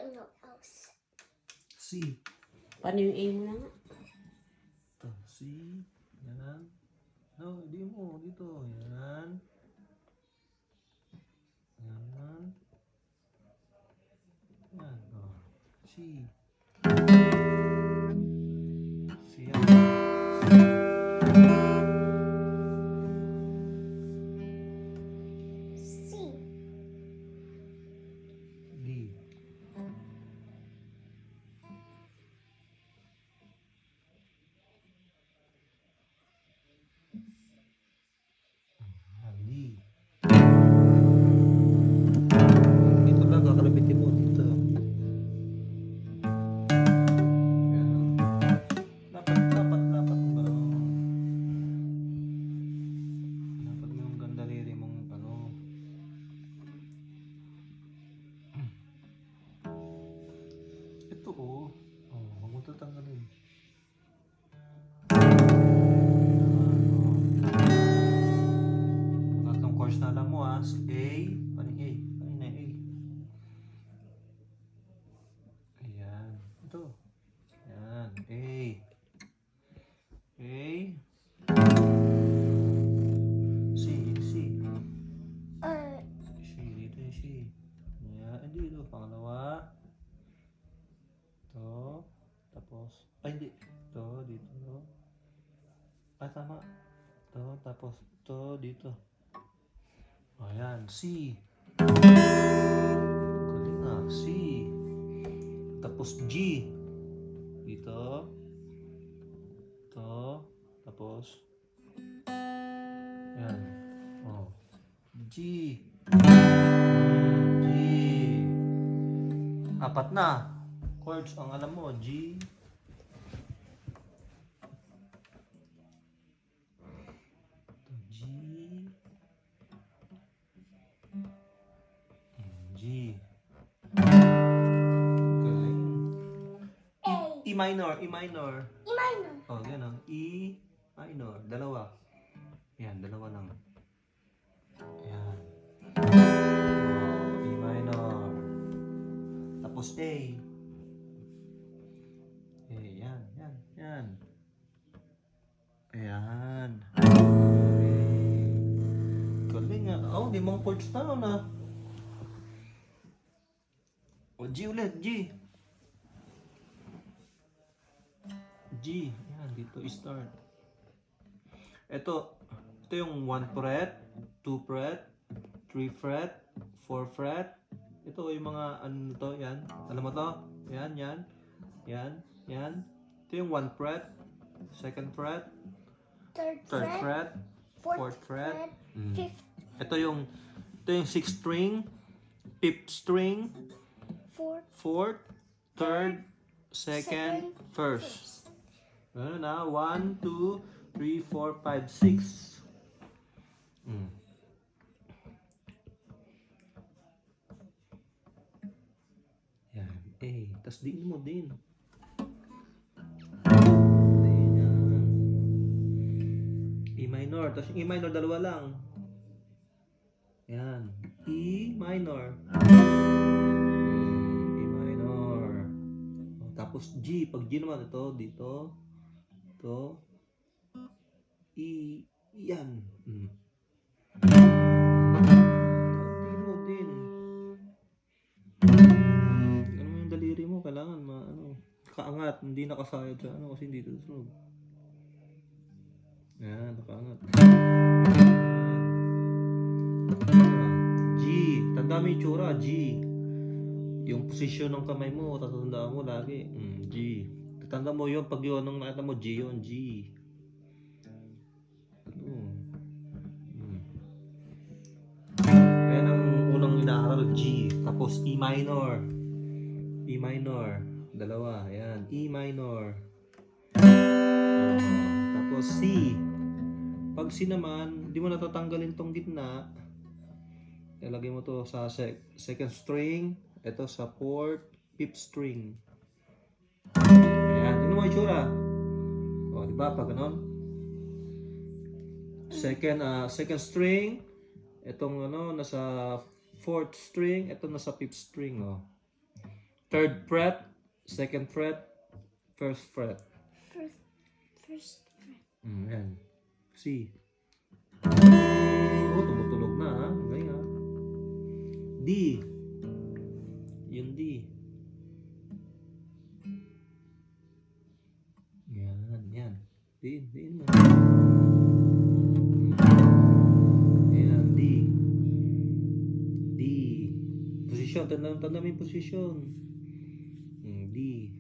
don't know else. C. Paano yung A mo na nga? Ito, C. Yan. No, di mo. Dito. Yan. Yan. Yan. Oh. C. C yan. C. D. D. Dito lang, kakalabitin mo dito. Yan. Dapat mo ba? Dapat mo yung gandaliri mong ano. Ito oh. Oh, huwag mo tatanggalin. Tatlong course na alam mo ah. A. Paano A? Paano na A? Ayan. Ito. Ayan. A. A. C. C. C. Dito yung C. Ayan. Dito. Pangalawa. Ito. Tapos. Ay, hindi. Ito. Dito. Ah, tama. Ito. Tapos. Ito. Dito. Ayan. C. Galing na. C. Tapos G. Dito. Ito. Tapos. Ayan. Oh. G. G. Apat na. Chords ang alam mo. G. Ito, G. G. Galing. A. E minor. E minor. E minor. Oh, gano'n. E minor. Dalawa. Yan, dalawa lang. Yan. Oh, E minor. Tapos A. Yan, yan, yan. Ayan. Galing nga. Oh, 5 chords na na. O, G ulit, G. G. Yan, dito i-start. Ito yung 1 fret, 2 fret, 3 fret, 4 fret. Ito yung mga ano to, yan. Alam mo to? Yan, yan. Yan, yan. Ito yung 1 fret, 2nd fret, Third 3rd fret. fret, 4th fret. Fifth. Ito yung 6th string, 5th string, Fourth. 4th, 3rd, 2nd, 1st. Ano na? 1, 2, 3, 4, 5, 6. Yan. A. Tapos diin mo din. Yan. E minor. Tapos E minor, dalawa lang. Yan. E minor. E minor. Tapos G. Pag G naman, ito, dito. Ito. E. Yan. Tabi mo din. Ano mo yung daliri mo? Kailangan kaangat. Hindi nakasayad sa kasi dito sa loob. Yan, nakaangat. G. Tanda mo yung tsura. G. Yung posisyon ng kamay mo, tatandaan mo lagi. G. Tatanda mo yun. Pag yun, nung nakita mo G yun, G. Yan ang unang inaaral, G. Tapos E minor. E minor. Dalawa. Yan. E minor. Tapos C. Pag C naman, di mo natatanggalin tong gitna. Ilagay mo to sa second string. Ito sa 4th, 5th string. Ayan. Tignan mo yung itsura. O, di ba? Pag ganon. Second string. Itong nasa 4th string. Ito nasa 5th string. O. Third fret, second fret, first fret. First fret. Yan. C. Oh, tumutulog na ha. Ngayon. D. Yung D. Yan. D mo. Yan, D. D. Posisyon, tanda mo yung posisyon. D.